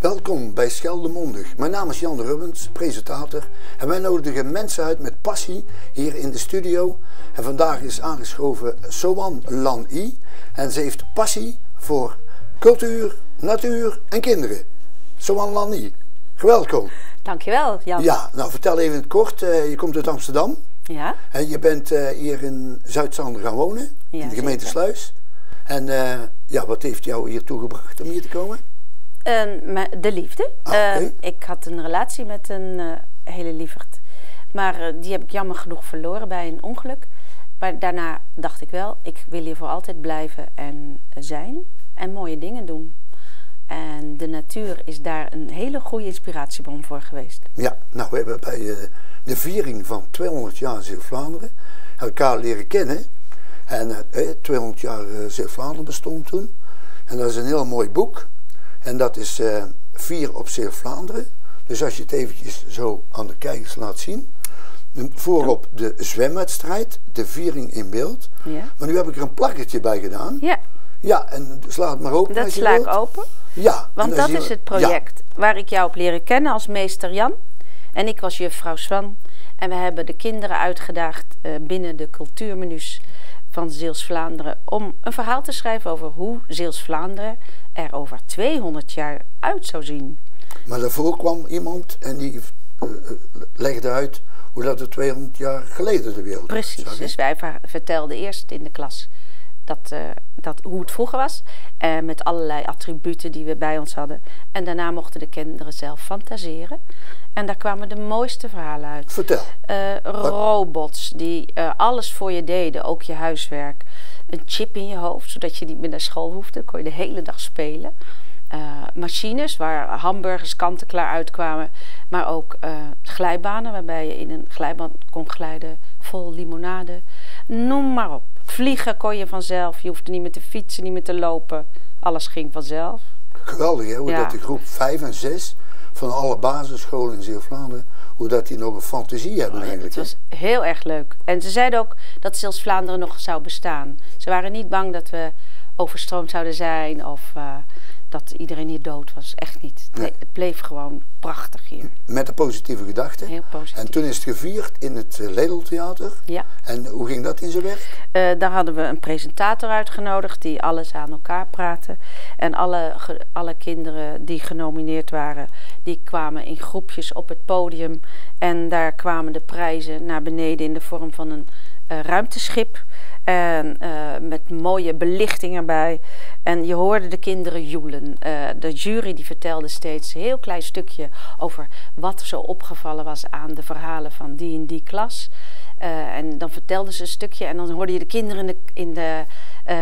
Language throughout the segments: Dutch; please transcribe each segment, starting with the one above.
Welkom bij Scheldemondig. Mijn naam is Jan Rubbens, presentator. En wij nodigen mensen uit met passie hier in de studio. En vandaag is aangeschoven Soan Lan-i. En ze heeft passie voor cultuur, natuur en kinderen. Soan Lan-i, welkom. Dankjewel, Jan. Ja, nou vertel even in het kort. Je komt uit Amsterdam. Ja. En je bent hier in Zuid-Zanderen gaan wonen, Ja, in de gemeente zeker. Sluis. En ja, wat heeft jou hiertoe gebracht om hier te komen? De liefde. Oké. Ik had een relatie met een hele lieverd. Maar die heb ik jammer genoeg verloren bij een ongeluk. Maar daarna dacht ik wel, ik wil hier voor altijd blijven en zijn. En mooie dingen doen. En de natuur is daar een hele goede inspiratiebron voor geweest. Ja, nou we hebben bij de viering van 200 jaar Zeeuw-Vlaanderen elkaar leren kennen. En 200 jaar Zeeuw-Vlaanderen bestond toen. En dat is een heel mooi boek. En dat is 4 op Zeeuw-Vlaanderen. Dus als je het eventjes zo aan de kijkers laat zien. Voorop de zwemwedstrijd, de viering in beeld. Ja. Maar nu heb ik er een plakketje bij gedaan. Ja, Ja, en sla het maar open dat als je sla ik wilt. open. Ja. Want en dat dan is zien we- het project waar ik jou heb leren kennen als meester Jan. En ik was juffrouw Swan. En we hebben de kinderen uitgedaagd binnen de cultuurmenu's van Zeeuws-Vlaanderen om een verhaal te schrijven over hoe Zeeuws-Vlaanderen er over 200 jaar uit zou zien. Maar daarvoor kwam iemand en die legde uit hoe dat er 200 jaar geleden de wereld Precies, zag, hè? dus wij vertelden eerst in de klas hoe het vroeger was. Met allerlei attributen die we bij ons hadden. En daarna mochten de kinderen zelf fantaseren. En daar kwamen de mooiste verhalen uit. Vertel. Robots die alles voor je deden, ook je huiswerk. Een chip in je hoofd, zodat je niet meer naar school hoefde. Dan kon je de hele dag spelen. Machines waar hamburgers kant-en-klaar uitkwamen. Maar ook glijbanen waarbij je in een glijbaan kon glijden vol limonade. Noem maar op. Vliegen kon je vanzelf. Je hoefde niet meer te fietsen, niet meer te lopen. Alles ging vanzelf. Geweldig, hè? Hoe Ja. dat de groep 5 en 6 van alle basisscholen in Zeeuw-Vlaanderen, hoe dat die nog een fantasie hebben eigenlijk. Het was heel erg leuk. En ze zeiden ook dat Zeeuws-Vlaanderen nog zou bestaan. Ze waren niet bang dat we overstroomd zouden zijn of dat iedereen hier dood was. Echt niet. Nee, Nee. het bleef gewoon prachtig hier. Met een positieve gedachte. Heel positief. En toen is het gevierd in het Ledeltheater. Ja. En hoe ging dat in zijn werk? Daar hadden we een presentator uitgenodigd die alles aan elkaar praatte. En alle kinderen die genomineerd waren, die kwamen in groepjes op het podium. En daar kwamen de prijzen naar beneden in de vorm van een ruimteschip. En met mooie belichting erbij. En je hoorde de kinderen joelen. De jury die vertelde steeds een heel klein stukje over wat zo opgevallen was aan de verhalen van die en die klas. En dan vertelden ze een stukje en dan hoorde je de kinderen in de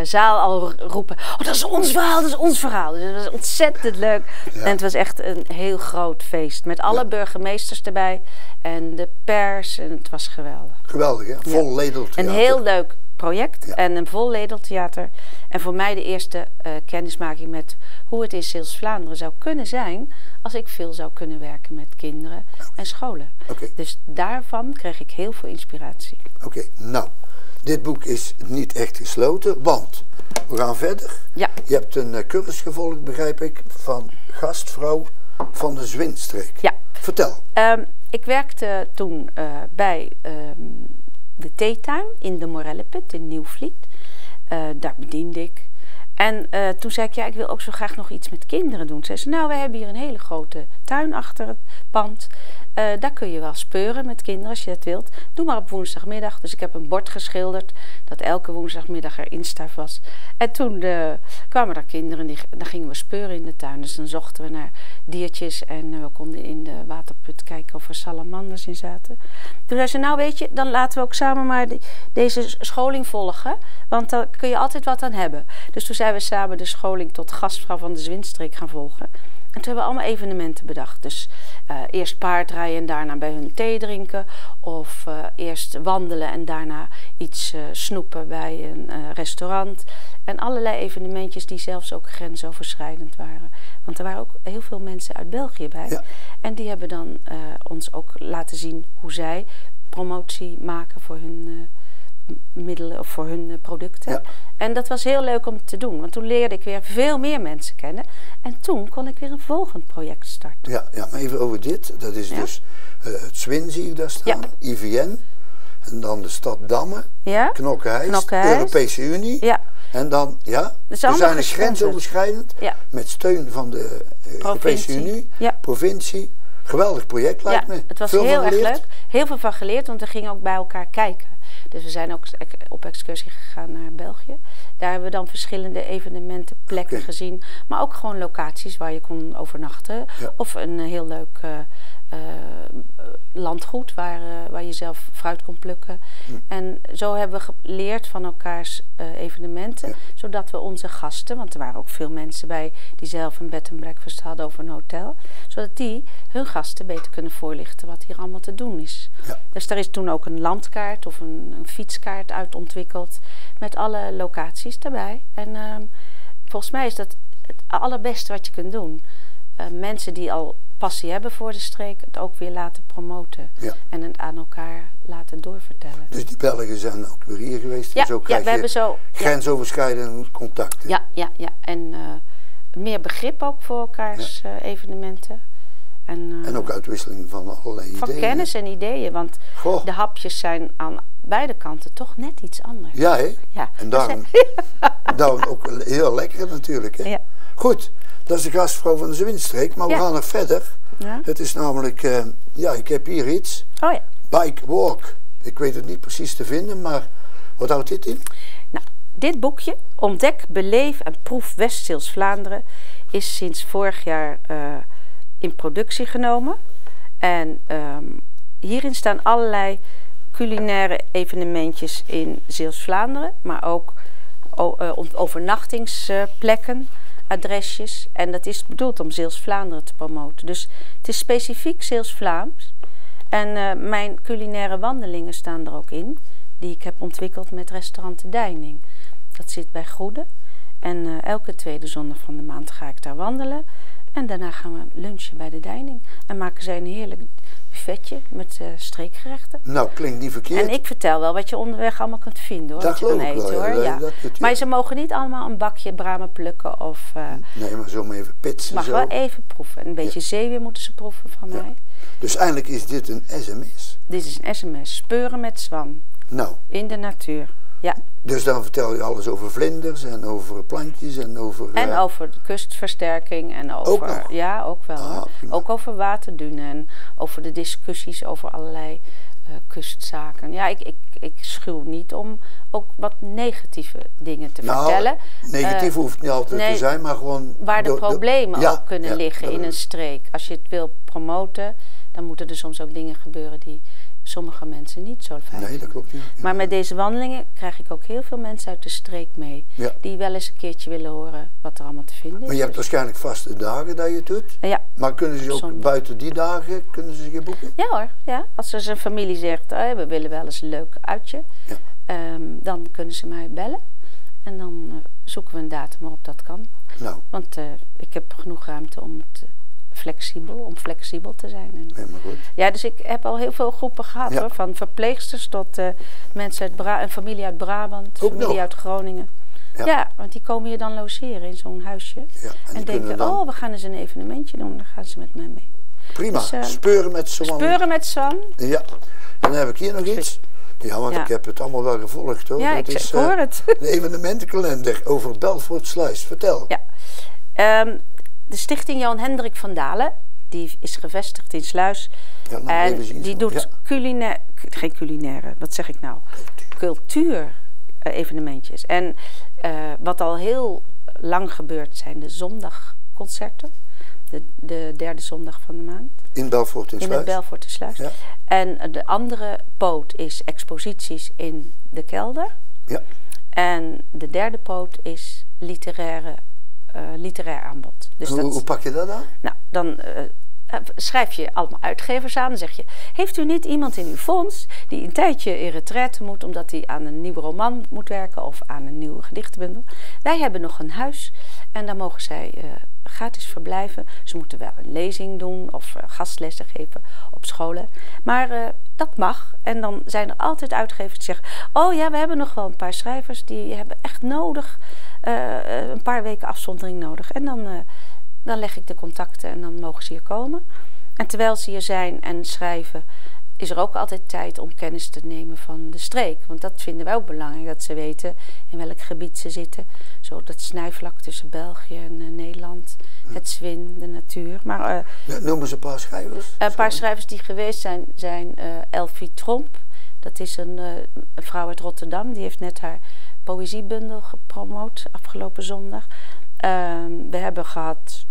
zaal al roepen: oh, dat is ons verhaal, dat is ons verhaal. Dus dat was ontzettend leuk. Ja. En het was echt een heel groot feest. Met alle burgemeesters erbij en de pers. En het was geweldig. Geweldig, hè? Vol Ledeltheater. Een heel leuk project en een vol Ledeltheater. En voor mij de eerste kennismaking met hoe het in Zeeuws-Vlaanderen zou kunnen zijn als ik veel zou kunnen werken met kinderen en scholen. Oké. Dus daarvan kreeg ik heel veel inspiratie. Oké, nou, dit boek is niet echt gesloten, want we gaan verder. Ja. Je hebt een cursus gevolgd, begrijp ik, van gastvrouw van de Zwinstreek. Ja. Vertel. Ik werkte toen bij de theetuin in de Morelleput in Nieuwvliet. Daar bediende ik. En toen zei ik, ja, ik wil ook zo graag nog iets met kinderen doen. Zei ze, nou, we hebben hier een hele grote tuin achter het pand. Daar kun je wel speuren met kinderen als je dat wilt. Doe maar op woensdagmiddag. Dus ik heb een bord geschilderd dat elke woensdagmiddag er instaf was. En toen kwamen er kinderen, dan gingen we speuren in de tuin. Dus dan zochten we naar diertjes en we konden in de waterput kijken of er salamanders in zaten. Toen zei ze, nou weet je, dan laten we ook samen maar deze scholing volgen. Want daar kun je altijd wat aan hebben. Dus toen zijn we samen de scholing tot gastvrouw van de Zwinstreek gaan volgen. En toen hebben we allemaal evenementen bedacht. Dus eerst paardrijden en daarna bij hun thee drinken. Of eerst wandelen en daarna iets snoepen bij een restaurant. En allerlei evenementjes die zelfs ook grensoverschrijdend waren. Want er waren ook heel veel mensen uit België bij. Ja. En die hebben dan ons ook laten zien hoe zij promotie maken voor hun middelen of voor hun producten. Ja. En dat was heel leuk om te doen, want toen leerde ik weer veel meer mensen kennen. En toen kon ik weer een volgend project starten. Ja, maar even over dit. Dat is dus het Zwin zie ik daar staan, IVN. En dan de stad Damme, Knokke-Heist, Europese Unie. Ja. En dan, we zijn er grensoverschrijdend, met steun van de Europese Unie, provincie. Geweldig project lijkt me. Het was heel erg leuk. Heel veel van geleerd, want we gingen ook bij elkaar kijken. Dus we zijn ook op excursie gegaan naar België. Daar hebben we dan verschillende evenementen, plekken gezien. Maar ook gewoon locaties waar je kon overnachten. Ja. Of een heel leuk landgoed waar je zelf fruit kon plukken. En zo hebben we geleerd van elkaars evenementen. Zodat we onze gasten, want er waren ook veel mensen bij die zelf een bed and breakfast hadden of een hotel. Zodat die hun gasten beter kunnen voorlichten wat hier allemaal te doen is. Ja. Dus daar is toen ook een landkaart of een fietskaart uit ontwikkeld. Met alle locaties daarbij. En volgens mij is dat het allerbeste wat je kunt doen. Mensen die al passie hebben voor de streek, het ook weer laten promoten. Ja. En het aan elkaar laten doorvertellen. Dus die Belgen zijn ook weer hier geweest. Ja, en zo krijg we hebben zo grensoverschrijdend contacten. Ja. En meer begrip ook voor elkaars evenementen. En ook uitwisseling van allerlei ideeën. Van kennis en ideeën, want de hapjes zijn aan beide kanten toch net iets anders. Ja, hè? Ja. En daarom ook heel lekker natuurlijk, hè? Ja. Goed, dat is de gastvrouw van de Zwinstreek, maar we gaan nog verder. Ja. Het is namelijk, ik heb hier iets. Oh ja. Bike Walk. Ik weet het niet precies te vinden, maar wat houdt dit in? Nou, dit boekje, Ontdek, Beleef en Proef West-Zeeuws-Vlaanderen, is sinds vorig jaar in productie genomen. En hierin staan allerlei culinaire evenementjes in Zeeuws-Vlaanderen, maar ook overnachtingsplekken, adresjes. En dat is bedoeld om Zeeuws-Vlaanderen te promoten. Dus het is specifiek Zeeuws-Vlaams. En mijn culinaire wandelingen staan er ook in, die ik heb ontwikkeld met restaurant De Deining. Dat zit bij Goede. En elke tweede zondag van de maand ga ik daar wandelen. En daarna gaan we lunchen bij De Deining. En maken zij een heerlijk buffetje met streekgerechten. Nou, klinkt niet verkeerd. En ik vertel wel wat je onderweg allemaal kunt vinden, hoor. Dat geloof ik wel, hoor. Ja. Maar ze mogen niet allemaal een bakje bramen plukken of... nee, maar zomaar even pitsen. Mag wel even proeven. En een beetje zeewier moeten ze proeven van mij. Dus eigenlijk is dit een sms? Dit is een sms. Speuren met Swan. Nou. In de natuur. Ja. Dus dan vertel je alles over vlinders en over plantjes en over... En over de kustversterking en over... Ook nog? Ja, ook wel. Ook over waterdunen en over de discussies over allerlei kustzaken. Ja, ik schuw niet om ook wat negatieve dingen te vertellen. Negatief hoeft niet altijd te zijn, maar gewoon... Waar de problemen ook kunnen liggen in een streek. Als je het wil promoten, dan moeten er soms ook dingen gebeuren die sommige mensen niet zo fijn vinden. Nee, dat klopt niet. Ja. Maar met deze wandelingen krijg ik ook heel veel mensen uit de streek mee. Ja. Die wel eens een keertje willen horen wat er allemaal te vinden is. Maar je hebt waarschijnlijk vaste dagen dat je het doet? Ja. Maar kunnen ze ook buiten die dagen, kunnen ze je boeken? Ja hoor, ja. Als er zijn familie zegt, we willen wel eens een leuk uitje. Ja. Dan kunnen ze mij bellen. En dan zoeken we een datum waarop dat kan. Nou. Want ik heb genoeg ruimte om flexibel te zijn. En, maar goed. Ja, dus ik heb al heel veel groepen gehad, hoor. Van verpleegsters tot mensen uit een familie uit Brabant, familie uit Groningen. Ja, want die komen je dan logeren in zo'n huisje. Ja, en denken, we gaan eens een evenementje doen. Dan gaan ze met mij mee. Prima, dus, Speuren met Swan. Speuren met Swan. Ja, en dan heb ik hier nog iets. Ja, want ik heb het allemaal wel gevolgd, hoor. Ja, ik hoor het. De evenementenkalender over Belfortsluis. Vertel. Ja. De stichting Johan Hendrik van Dalen, die is gevestigd in Sluis. Ja, en die doet geen culinaire, wat zeg ik nou? Cultuur evenementjes. En wat al heel lang gebeurt zijn de zondagconcerten. De derde zondag van de maand. In Belfort in Sluis? In het Belfort in Sluis. Ja. En de andere poot is exposities in de kelder. Ja. En de derde poot is literair aanbod. Dus hoe pak je dat aan? Nou, dan schrijf je allemaal uitgevers aan. Dan zeg je, heeft u niet iemand in uw fonds die een tijdje in retraite moet omdat hij aan een nieuwe roman moet werken of aan een nieuwe gedichtenbundel? Wij hebben nog een huis en daar mogen zij gratis verblijven. Ze moeten wel een lezing doen of gastlessen geven op scholen. Maar dat mag. En dan zijn er altijd uitgevers die zeggen, oh ja, we hebben nog wel een paar schrijvers die hebben echt nodig, een paar weken afzondering nodig. En dan leg ik de contacten en dan mogen ze hier komen. En terwijl ze hier zijn en schrijven, is er ook altijd tijd om kennis te nemen van de streek. Want dat vinden wij ook belangrijk, dat ze weten in welk gebied ze zitten. Zo dat snijvlak tussen België en Nederland, het Zwin, de natuur. Maar, noemen ze een paar schrijvers? Een paar schrijvers die geweest zijn Elfie Tromp. Dat is een vrouw uit Rotterdam. Die heeft net haar poëziebundel gepromoot afgelopen zondag. We hebben gehad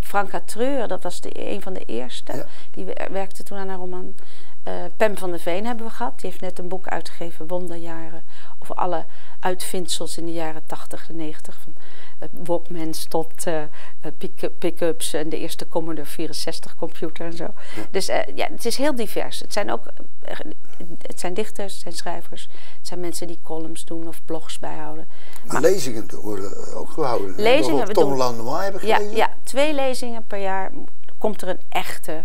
Franka Treur, dat was een van de eerste. Ja. Die werkte toen aan haar roman. Pem van der Veen hebben we gehad. Die heeft net een boek uitgegeven, Wonderjaren. Over alle uitvindsels in de jaren 80 en 90. Van Walkmans tot pick-ups en de eerste Commodore 64 computer en zo. Ja. Dus ja, het is heel divers. Het zijn dichters, het zijn schrijvers. Het zijn mensen die columns doen of blogs bijhouden. Maar lezingen worden ook gehouden. Lezingen we Tom doen. Lanois hebben gelezen? Ja, 2 lezingen per jaar komt er een echte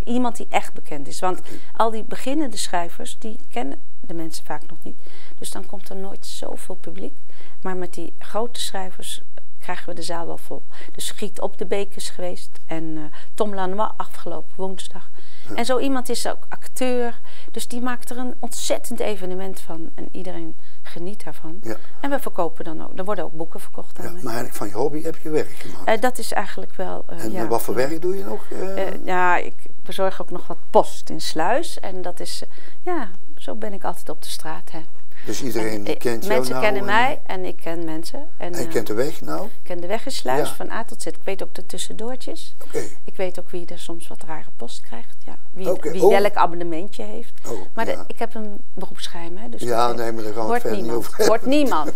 iemand die echt bekend is. Want al die beginnende schrijvers, die kennen de mensen vaak nog niet. Dus dan komt er nooit zoveel publiek. Maar met die grote schrijvers krijgen we de zaal wel vol. Dus Giet op de Beek is geweest. En Tom Lanois afgelopen woensdag. Ja. En zo iemand is ook acteur. Dus die maakt er een ontzettend evenement van. En iedereen geniet daarvan. Ja. En we verkopen dan ook. Er worden ook boeken verkocht. Dan, ja, maar eigenlijk van je hobby heb je werk gemaakt. Dat is eigenlijk wel... en wat voor werk doe je nog? Ja, ik bezorg ook nog wat post in Sluis. En dat is... zo ben ik altijd op de straat. Hè. Dus iedereen kent jou nou? Mensen kennen mij en ik ken mensen. En je kent de weg nou? Ik ken de weg in Sluis, van A tot Z. Ik weet ook de tussendoortjes. Okay. Ik weet ook wie er soms wat rare post krijgt. Ja. Wie welk abonnementje heeft. Maar ik heb een beroepsgeheim. Hè, dus nee, maar daar gaan we het verder niet over. Wordt niemand.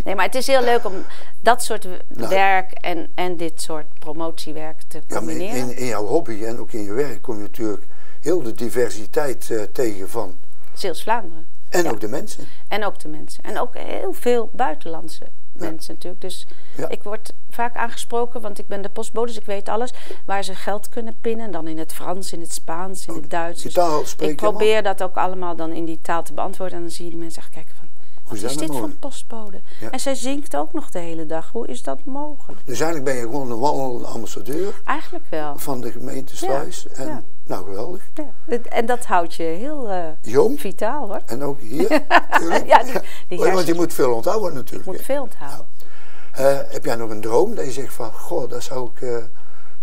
Nee, maar het is heel leuk om dat soort werk en dit soort promotiewerk te combineren. Ja, maar in jouw hobby en ook in je werk kom je natuurlijk heel de diversiteit tegen van... Zeeuws-Vlaanderen. En ook de mensen. En ook de mensen. En ook heel veel buitenlandse mensen natuurlijk. Dus ik word vaak aangesproken, want ik ben de postbode, dus ik weet alles. Waar ze geld kunnen pinnen. En dan in het Frans, in het Spaans, in het Duits. Die taal spreek je ik probeer dat ook allemaal dan in die taal te beantwoorden. En dan zie je die mensen echt kijken van, wat is dit voor een postbode? Ja. En zij zingt ook nog de hele dag. Hoe is dat mogelijk? Dus eigenlijk ben je gewoon een wandelende ambassadeur. Eigenlijk wel. Van de gemeente Sluis. Ja. En nou, geweldig. Ja. En dat houdt je heel jong. Vitaal, hoor. En ook hier. Want je moet veel onthouden natuurlijk. Ik moet veel onthouden. Heb jij nog een droom dat je zegt van, goh, dat zou ik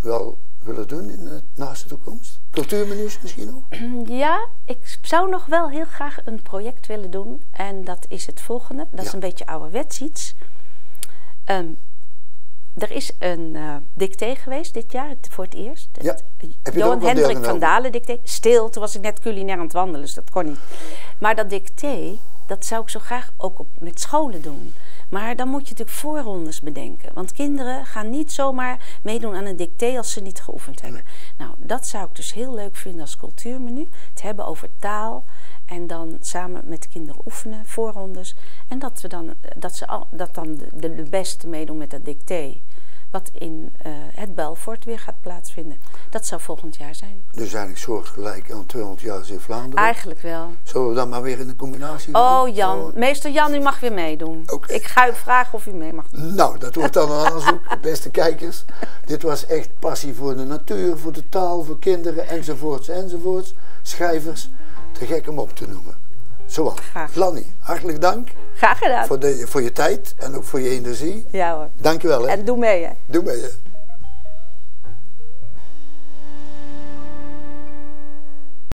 wel willen doen in de naaste toekomst? Cultuurmenu's misschien ook? Ja, ik zou nog wel heel graag een project willen doen. En dat is het volgende. Dat is een beetje ouderwets iets. Er is een dicté geweest dit jaar, voor het eerst. Johan Hendrik van Dalen dicté. Stil, toen was ik net culinair aan het wandelen, dus dat kon niet. Maar dat dicté, dat zou ik zo graag ook met scholen doen. Maar dan moet je natuurlijk voorrondes bedenken. Want kinderen gaan niet zomaar meedoen aan een dicté als ze niet geoefend hebben. Nou, dat zou ik dus heel leuk vinden als cultuurmenu. Het hebben over taal. En dan samen met de kinderen oefenen, voorrondes. En dat dan de beste meedoen met dat dicté. Wat in het Belfort weer gaat plaatsvinden. Dat zou volgend jaar zijn. Dus eigenlijk soortgelijk aan 200 jaar Zeeuws-Vlaanderen? Eigenlijk wel. Zullen we dan maar weer in de combinatie doen? Oh Jan, meester Jan, u mag weer meedoen. Okay. Ik ga u vragen of u mee mag doen. Nou, dat wordt dan een aanzoek, beste kijkers. Dit was echt passie voor de natuur, voor de taal, voor kinderen, enzovoorts, enzovoorts. Schrijvers, te gek om op te noemen. Zo, Lanny, hartelijk dank. Graag gedaan. Voor je tijd en ook voor je energie. Ja hoor. Dankjewel. Hè. En doe mee hè. Doe mee hè.